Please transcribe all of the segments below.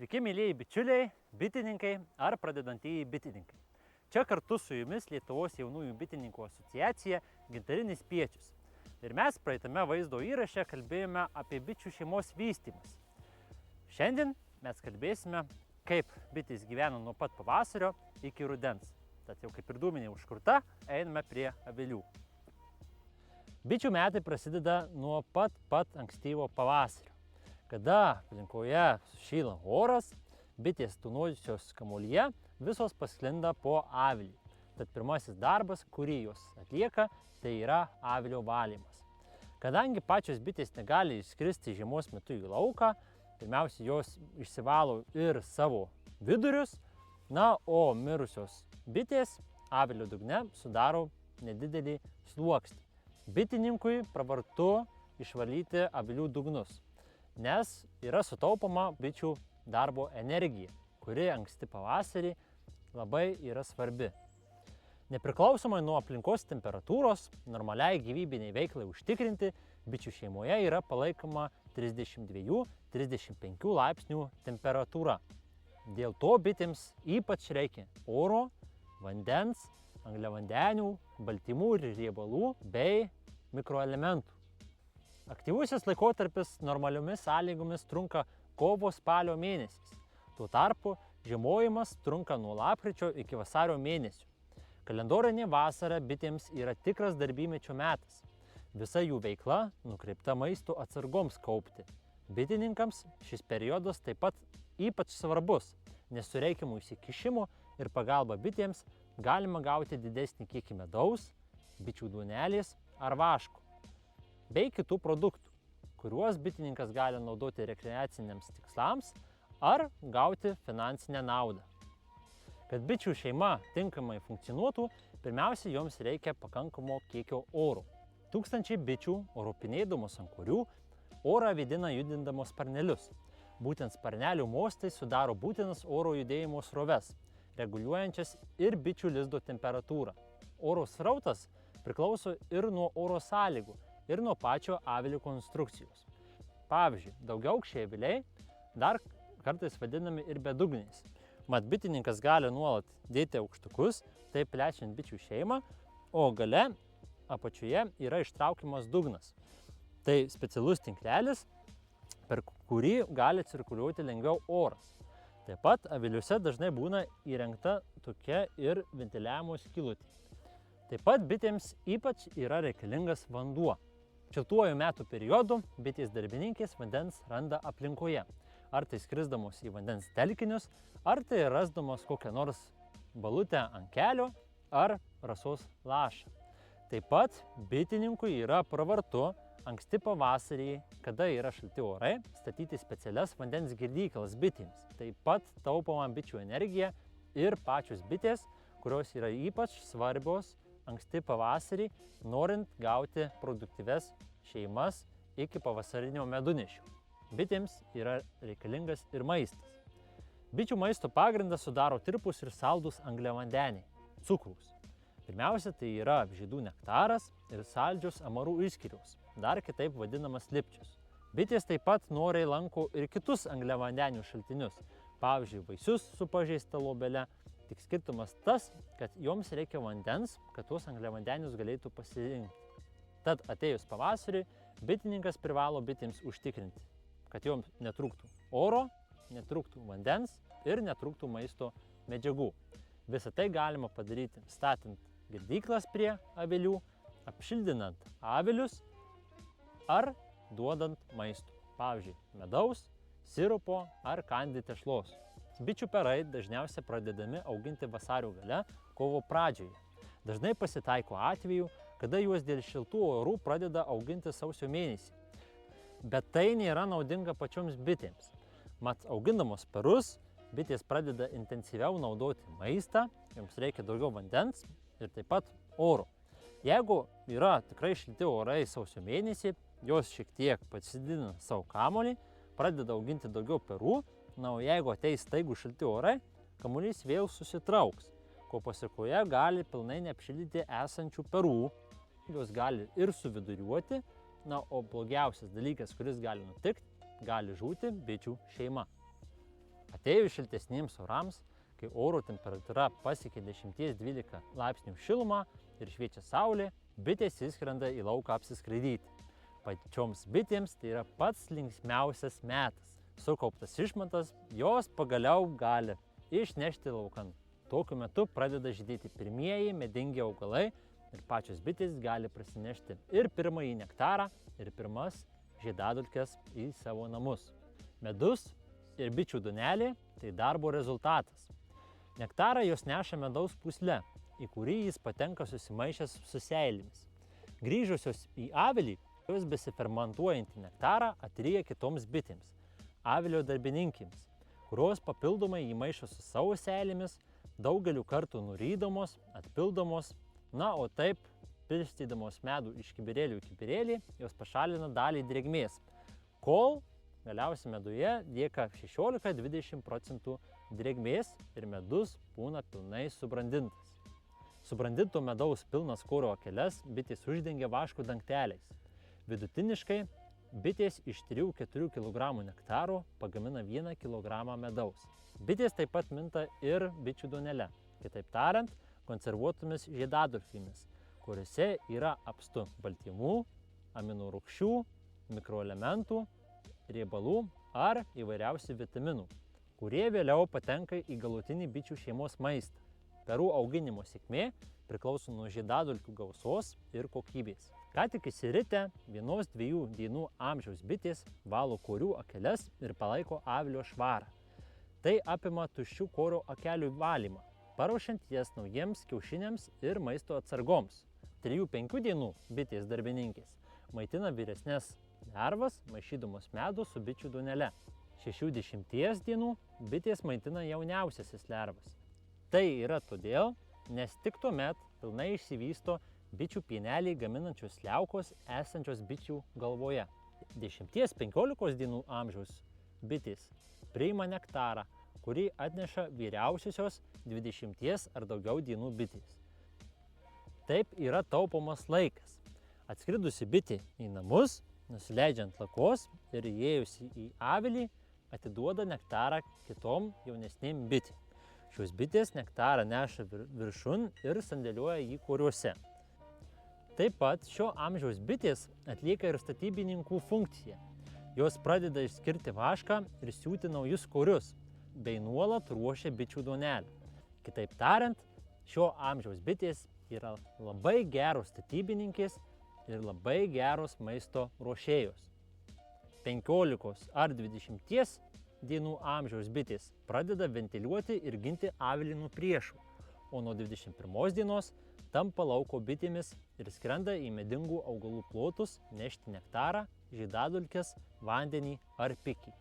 Sveiki, mėlyjei bičiuliai, bitininkai ar pradedantieji bitininkai. Čia kartu su jumis Lietuvos jaunųjų bitininkų asociacija Gintarinis Spiečius. Ir mes praeitame vaizdo įraše kalbėjome apie bičių šeimos vystymus. Šiandien mes kalbėsime, kaip bitės gyvena nuo pat pavasario iki rudens. Tad jau kaip ir dūminė užkurta, einame prie avilių. Bičių metai prasideda nuo pat ankstyvo pavasario, kada aplinkoje sušyla oras, bitės tūnojusios kamuolyje visos pasklinda po avilį. Tad pirmasis darbas, kurį jos atlieka, tai yra avilio valymas. Kadangi pačios bitės negali išskristi žiemos metu į lauką, pirmiausia jos išsivalo ir savo vidurius, o mirusios bitės avilio dugne sudaro nedidelį sluoksnį. Bitininkui pravartu išvalyti avilių dugnus, nes yra sutaupoma bičių darbo energija, kuri anksti pavasarį labai yra svarbi. Nepriklausomai nuo aplinkos temperatūros, normaliai gyvybiniai veiklai užtikrinti, bičių šeimoje yra palaikoma 32–35 laipsnių temperatūra. Dėl to bitėms ypač reikia oro, vandens, angliavandenių, baltymų ir riebalų bei mikroelementų. Aktyvusis laikotarpis normaliomis sąlygomis trunka kovo-spalio mėnesiais. Tuo tarpu žiemojimas trunka nuo lapkričio iki vasario mėnesių. Kalendorinė vasara bitėms yra tikras darbymečio metas. Visa jų veikla nukreipta maisto atsargoms kaupti. Bitininkams šis periodas taip pat ypač svarbus, nes su reikiamu įsikišimu ir pagalba bitėms galima gauti didesnį kiekį medaus, bičių duonelės ar vaško, bei kitų produktų, kuriuos bitininkas gali naudoti rekreaciniams tikslams ar gauti finansinę naudą. Kad bičių šeima tinkamai funkcionuotų, pirmiausia, joms reikia pakankamo kiekio oro. Tūkstančiai bičių, ropinėdamos ant kurių, orą vėdina judindamos sparnelius. Būtent sparnelių mostai sudaro būtinas oro judėjimo sroves, reguliuojančias ir bičių lizdo temperatūrą. Oro srautas priklauso ir nuo oro sąlygų, ir nuo pačio avilio konstrukcijos. Pavyzdžiui, daugiaaukščiai aviliai dar kartais vadinami ir bedugniais. Mat bitininkas gali nuolat dėti aukštukus, taip plečiant bičių šeimą, o gale apačioje yra ištraukiamas dugnas. Tai specialus tinklelis, per kurį gali cirkuliuoti lengviau oras. Taip pat aviliuose dažnai būna įrengta tokia ir ventiliavimo skylutė. Taip pat bitėms ypač yra reikalingas vanduo. Šiltuoju metų periodu bitės darbininkės vandens randa aplinkoje. Ar tai skrisdamos į vandens telkinius, ar tai rasdamos kokią nors balutę ant kelio ar rasos lašą. Taip pat bitininkui yra pravartu anksti pavasarį, kada yra šalti orai, statyti specialias vandens girdyklas bitėms. Taip pat taupoma bičių energija ir pačios bitės, kurios yra ypač svarbios anksti pavasarį, norint gauti produktyves šeimas iki pavasarinio medunešio. Bitėms yra reikalingas ir maistas. Bičių maisto pagrindą sudaro tirpūs ir saldūs angliavandeniai, cukrus. Pirmiausia, tai yra žiedų nektaras ir saldžios amarų išskiriaus, dar kitaip vadinamas lipčius. Bitės taip pat noriai lanko ir kitus angliavandenių šaltinius, pavyzdžiui, vaisius su pažeista luobele. Tik skirtumas tas, kad joms reikia vandens, kad tuos angliavandenius galėtų pasirinkti. Tad atėjus pavasariui, bitininkas privalo bitėms užtikrinti, kad joms netrūktų oro, netrūktų vandens ir netrūktų maisto medžiagų. Visą tai galima padaryti statant girdyklas prie avilių, apšildinant avilius ar duodant maisto, pavyzdžiui, medaus, sirupo ar kandi tešlos. Bičių perai dažniausiai pradedami auginti vasario gale, kovo pradžioje. Dažnai pasitaiko atvejų, kada juos dėl šiltų orų pradeda auginti sausio mėnesį. Bet tai nėra naudinga pačioms bitėms. Mat augindamos perus, bitės pradeda intensyviau naudoti maistą, joms reikia daugiau vandens ir taip pat oro. Jeigu yra tikrai šilti orai sausio mėnesį, jos šiek tiek pasididina savo kamuolį, pradeda auginti daugiau perų, o jeigu ateis staigų šilti orai, kamuolys vėl susitrauks, ko pasekoje gali pilnai neapšildyti esančių perų, jos gali ir suviduriuoti, o blogiausias dalykas, kuris gali nutikti, gali žūti bičių šeima. Atėjus šiltesniems orams, kai oro temperatūra pasiekia 10-12 laipsnių šilumą ir šviečia saulė, bitės išskrenda į lauką apsiskraidyti. Pačioms bitėms tai yra pats linksmiausias metas. Sukauptas išmatas jos pagaliau gali išnešti laukan. Tokiu metu pradeda žydėti pirmieji medingi augalai ir pačios bitės gali prasinešti ir pirmąjį nektarą, ir pirmas žiedadulkes į savo namus. Medus ir bičių duonelė tai darbo rezultatas. Nektarą jos neša medaus pūsle, į kurį jis patenka susimaišęs su seilėmis. Grįžusios į avilį, jos besifermentuojantį nektarą atryja kitoms bitėms, avilio darbininkėms, kurios papildomai įmaišo su savo seilėmis, daugeliu kartų nurydamos, atpildomos, na, o taip, pilstydamos medų iš kibirėlių į kibirėlį, jos pašalina dalį drėgmės, kol galiausiai meduje lieka 16–20% drėgmės ir medus būna pilnai subrandintas. Subrandinto medaus pilnas koro akeles bitės uždengia vaško dangteliais. Vidutiniškai bitės iš 3–4 kg nektaro pagamina 1 kg medaus. Bitės taip pat minta ir bičių duonele, kitaip tariant, konservuotomis žiedadulkėmis, kuriuose yra apstu baltymų, aminorūgščių, mikroelementų, riebalų ar įvairiausių vitaminų, kurie vėliau patenka į galutinį bičių šeimos maistą. Perų auginimo sėkmė priklauso nuo žiedadulkių gausos ir kokybės. Ką tik išsiritę 1–2 dienų amžiaus bitės valo korių akeles ir palaiko avilio švarą. Tai apima tuščių koro akelių valymą, paruošiant jas naujiems kiaušiniams ir maisto atsargoms. 3–5 dienų bitės darbininkės maitina vyresnės lervas, maišydamos medų su bičių duonele. 60 dienų bitės maitina jauniausiasis lervas. Tai yra todėl, nes tik tuomet pilnai išsivysto bičių pienelį gaminančios liaukos esančios bičių galvoje. 10–15 dienų amžiaus bitės priima nektarą, kurį atneša vyriausiosios 20 ar daugiau dienų bitės. Taip yra taupomas laikas. Atskridusi bitė į namus, nusileidžiant lakos ir įėjusi į avilį, atiduoda nektarą kitom jaunesnėm bitėm. Šios bitės nektarą neša viršun ir sandėliuoja jį koriuose. Taip pat šio amžiaus bitės atlieka ir statybininkų funkciją. Jos pradeda išskirti vašką ir siūti naujus korius, bei nuolat ruošia bičių duonelę. Kitaip tariant, šio amžiaus bitės yra labai geros statybininkės ir labai geros maisto ruošėjos. 15 ar 20 dienų amžiaus bitės pradeda ventiliuoti ir ginti avilį nuo priešų, o nuo 21 dienos tampa lauko bitėmis ir skrenda į medingų augalų plotus nešti nektarą, žiedadulkes, vandenį ar pikį.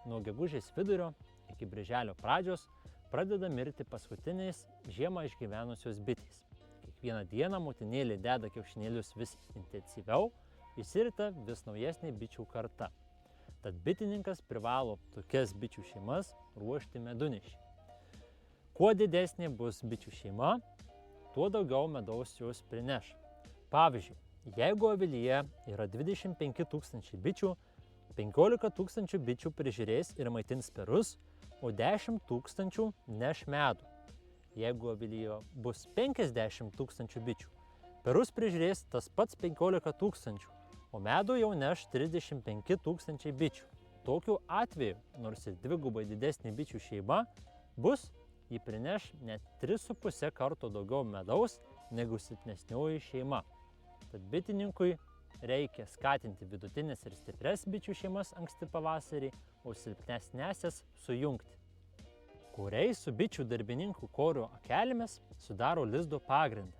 Nuo gegužės vidurio iki birželio pradžios pradeda mirti paskutinės žiemą išgyvenusios bitės. Kiekvieną dieną motinėlė deda kiaušinėlius vis intensyviau, išsirita vis naujesnė bičių karta. Tad bitininkas privalo tokias bičių šeimas ruošti medunešiui. Kuo didesnė bus bičių šeima, tuo daugiau medaus jos prineš. Pavyzdžiui, jeigu avilyje yra 25 000 bičių, 15 000 bičių prižiūrės ir maitins perus, o 10 000 neš medų. Jeigu avilyje bus 50 000 bičių, perus prižiūrės tas pats 15 000, o medų jau neš 35 000 bičių. Tokiu atveju, nors ir dvigubai didesnė bičių šeima bus, ji prineš net 3,5 karto daugiau medaus negu silpnesnioji šeima. Tad bitininkui reikia skatinti vidutinės ir stipres bičių šeimas anksti pavasarį, o silpnesnėsias sujungti. Koriai su bičių darbininkų korio akelėmis sudaro lizdo pagrindą.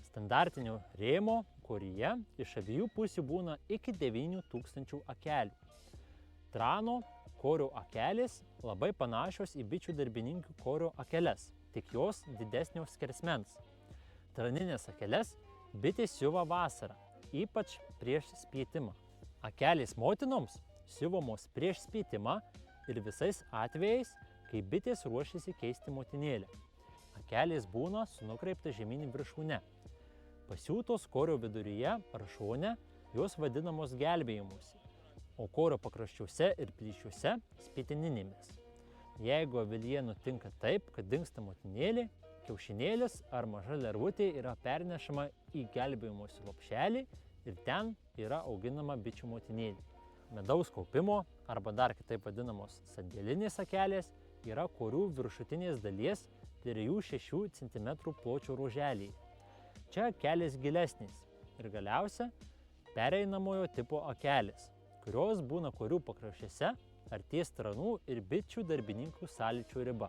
Standartinio rėmo koryje iš abiejų pusių būna iki 9 000 akelių. Trano korio akelės labai panašios į bičių darbininkių korio akeles, tik jos didesnio skersmens. Traninės akeles bitės siuva vasarą, ypač prieš spietimą. Akelės motinoms siuvamos prieš spietimą ir visais atvejais, kai bitės ruošiasi keisti motinėlę. Akelės būna su nukreipta žemyn viršūne. Pasiūtos korio viduryje ar šone jos vadinamos gelbėjimusi, o korio pakraščiuose ir plyšiuose spytininėmis. Jeigu avilyje nutinka taip, kad dingsta motinėlė, kiaušinėlis ar maža lervutė yra pernešama į gelbėjimosi lopšelį ir ten yra auginama bičių motinėlė. Medaus kaupimo arba dar kitaip vadinamos sandėlinės akelės yra korių viršutinės dalies 3-6 cm pločio ruoželiai. Čia akelės gilesnės ir galiausia pereinamojo tipo akelės, kurios būna korių pakraščiuose ar ties tranų ir bičių darbininkų sąlyčio riba.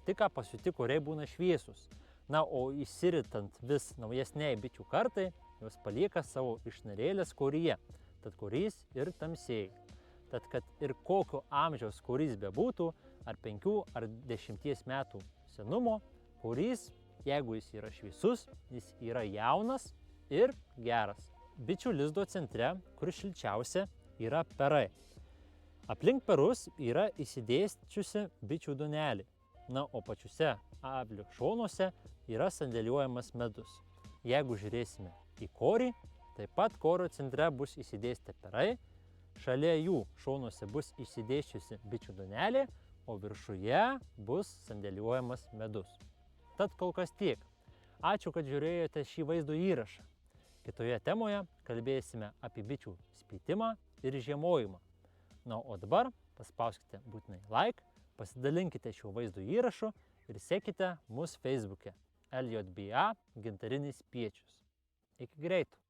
Tik ką pasiūti koriai būna šviesus, na, o įsiritant vis naujesniai bičių kartai, jos palieka savo išnarėlės koryje, tad korys ir tamsėja. Tad kad ir kokio amžiaus korys bebūtų, ar 5 ar 10 metų senumo, korys, jeigu jis yra šviesus, jis yra jaunas ir geras. Bičių lizdo centre, kur šilčiausia, yra perai. Aplink perus yra įsidėsčiusi bičių duonelė, na, o pačiuose avilių šonuose yra sandėliuojamas medus. Jeigu žiūrėsime į korį, taip pat korio centre bus įsidėstę perai, šalia jų šonuose bus įsidėsčiusi bičių duonelė, o viršuje bus sandėliuojamas medus. Tad kol kas tiek. Ačiū, kad žiūrėjote šį vaizdo įrašą. Kitoje temoje kalbėsime apie bičių splitimą ir žiemojimą. Na, o dabar paspauskite būtinai like, pasidalinkite šiuo vaizdo įrašu ir sekite mus Facebook'e LJBA Gintarinis Spiečius. Iki greito!